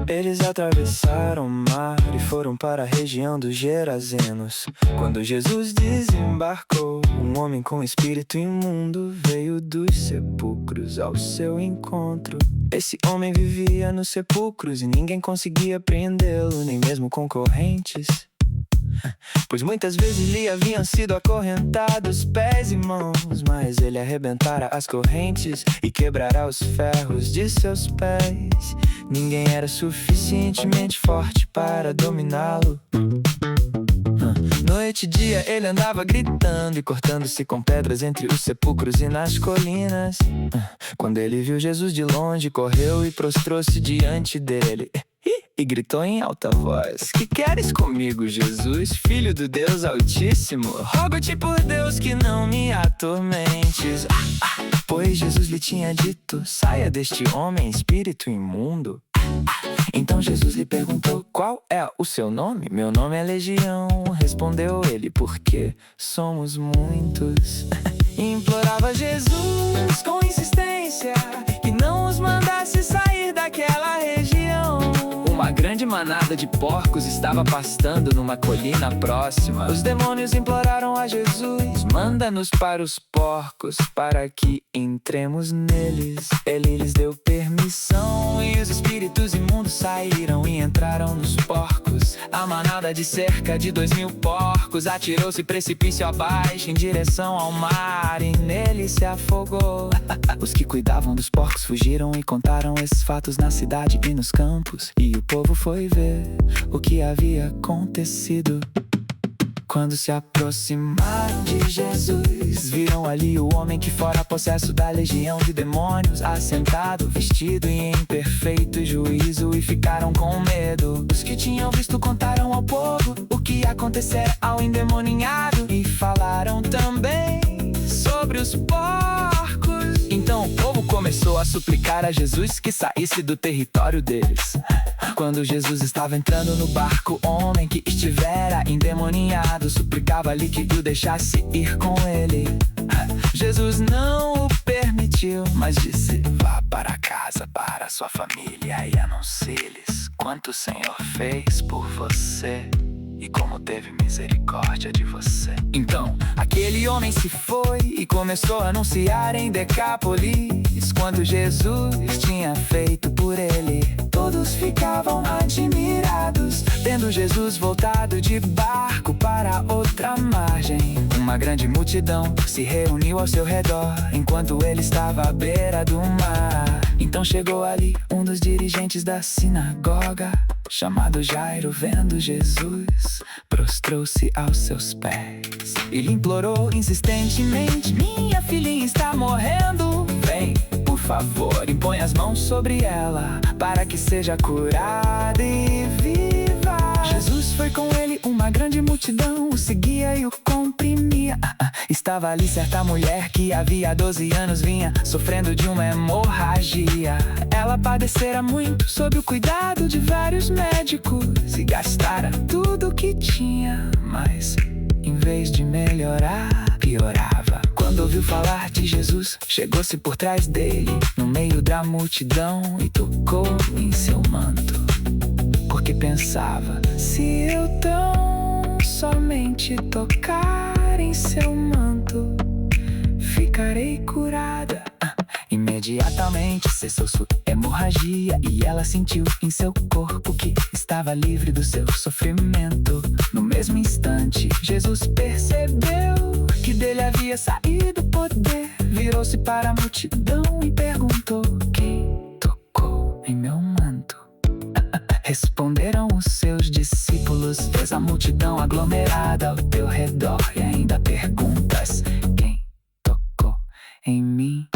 Eles atravessaram o mar e foram para a região dos Gerazenos. Quando Jesus desembarcou, um homem com espírito imundo veio dos sepulcros ao seu encontro. Esse homem vivia nos sepulcros e ninguém conseguia prendê-lo, nem mesmo concorrentes, pois muitas vezes lhe haviam sido acorrentados pés e mãos. Mas ele arrebentara as correntes e quebrara os ferros de seus pés. Ninguém era suficientemente forte para dominá-lo. Noite e dia ele andava gritando e cortando-se com pedras entre os sepulcros e nas colinas. Quando ele viu Jesus de longe, correu e prostrou-se diante dele e gritou em alta voz: "Que queres comigo, Jesus, filho do Deus Altíssimo? Rogo-te por Deus que não me atormentes." Pois Jesus lhe tinha dito: "Saia deste homem, espírito imundo." Então Jesus lhe perguntou: "Qual é o seu nome?" "Meu nome é Legião", respondeu ele, "porque somos muitos." E implorava Jesus com insistência que não os mandasse sair daquela região. Uma grande manada de porcos estava pastando numa colina próxima. Os demônios imploraram a Jesus: "Manda-nos para os porcos, para que entremos neles." Ele lhes deu permissão e os espíritos imundos saíram e entraram nos porcos. A manada de cerca de 2000 porcos atirou-se precipício abaixo em direção ao mar e nele se afogou. Os que cuidavam dos porcos fugiram e contaram esses fatos na cidade e nos campos. E o povo foi ver o que havia acontecido. Quando se aproximaram de Jesus, viram ali o homem que fora possesso da legião de demônios, assentado, vestido e em perfeito juízo, e ficaram com medo. Os que tinham visto contaram ao povo o que acontecera ao endemoninhado e falaram também sobre os porcos. Então o povo começou a suplicar a Jesus que saísse do território deles. Quando Jesus estava entrando no barco, o homem que estivera endemoniado suplicava-lhe que o deixasse ir com ele. Jesus não o permitiu, mas disse: "Vá para casa, para sua família, e anuncie-lhes quanto o Senhor fez por você e como teve misericórdia de você." Então aquele homem se foi e começou a anunciar em Decápolis quanto Jesus tinha feito por ele. Todos ficavam admirados, vendo Jesus voltado de barco para outra margem. Uma grande multidão se reuniu ao seu redor, enquanto ele estava à beira do mar. Então chegou ali um dos dirigentes da sinagoga, chamado Jairo. Vendo Jesus, prostrou-se aos seus pés e lhe implorou insistentemente: "Minha filhinha está morrendo. Vem, por favor, impõe as mãos sobre ela, para que seja curada e viva." Jesus foi com ele, uma grande multidão o seguia e o comprimia. Estava ali certa mulher que havia 12 anos vinha sofrendo de uma hemorragia. Ela padecera muito sob o cuidado de vários médicos e gastara tudo que tinha, mas em vez de melhorar, piorava. Quando ouviu falar de Jesus, chegou-se por trás dele, no meio da multidão, e tocou em seu manto, porque pensava: "Se eu tão somente tocar em seu manto, ficarei curada." Imediatamente cessou sua hemorragia e ela sentiu em seu corpo que estava livre do seu sofrimento. No mesmo instante, Jesus percebeu que dele havia saído poder. Virou-se para a multidão e perguntou: "Quem tocou em meu manto?" Responderam os seus discípulos: "Vês a multidão aglomerada ao teu redor e ainda perguntas: quem tocou em mim?"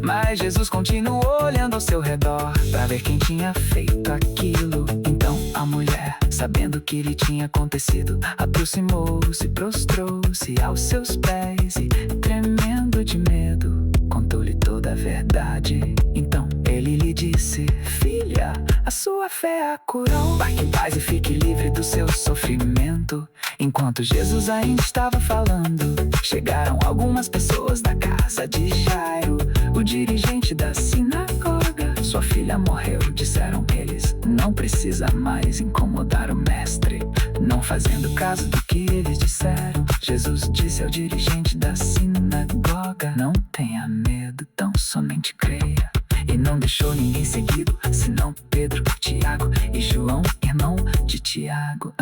Mas Jesus continuou olhando ao seu redor para ver quem tinha feito aquilo. Então a mulher, sabendo o que lhe tinha acontecido, aproximou-se, prostrou-se aos seus pés e, tremendo de medo, contou-lhe toda a verdade. Então ele lhe disse: "Filha, a sua fé a curou. Vá em paz e fique livre do seu sofrimento." Enquanto Jesus ainda estava falando, chegaram algumas pessoas da casa de Jairo, o dirigente da sinagoga. "Sua filha morreu", disseram eles. não precisa mais incomodar o mestre, não fazendo caso do que eles disseram. Jesus disse ao dirigente da sinagoga: não tenha medo, tão somente creia. E não deixou ninguém seguido, senão Pedro, Tiago e João, irmão de Tiago.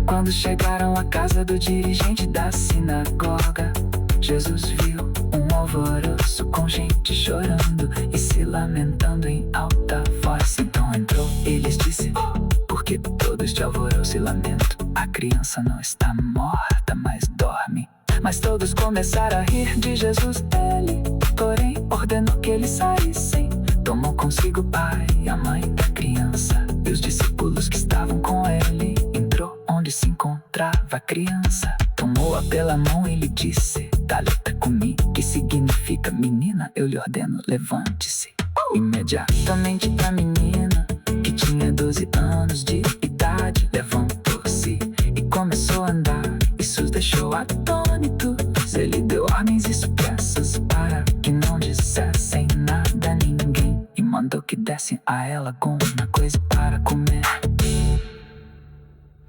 Quando chegaram à casa do dirigente da sinagoga, Jesus viu um alvoroço com gente chorando e se lamentando em alta voz. Então entrou e lhes disse: por que todos de alvoroço e lamento? A criança não está morta, mas dorme. Mas todos começaram a rir de Jesus. Ele, porém, ordenou que eles saíssem. Tomou consigo o pai e a mãe da criança e os discípulos que estavam com ele. Entrou onde se encontrava a criança, tomou-a pela mão e lhe disse: Talita cumi, que significa menina, eu lhe ordeno, levante-se. Imediatamente a menina, que tinha 12 anos de idade, levantou-se e começou a andar. Isso os deixou atônitos. Ele deu ordens expressas para que não dissessem nada a ninguém, e mandou que dessem a ela alguma coisa para comer.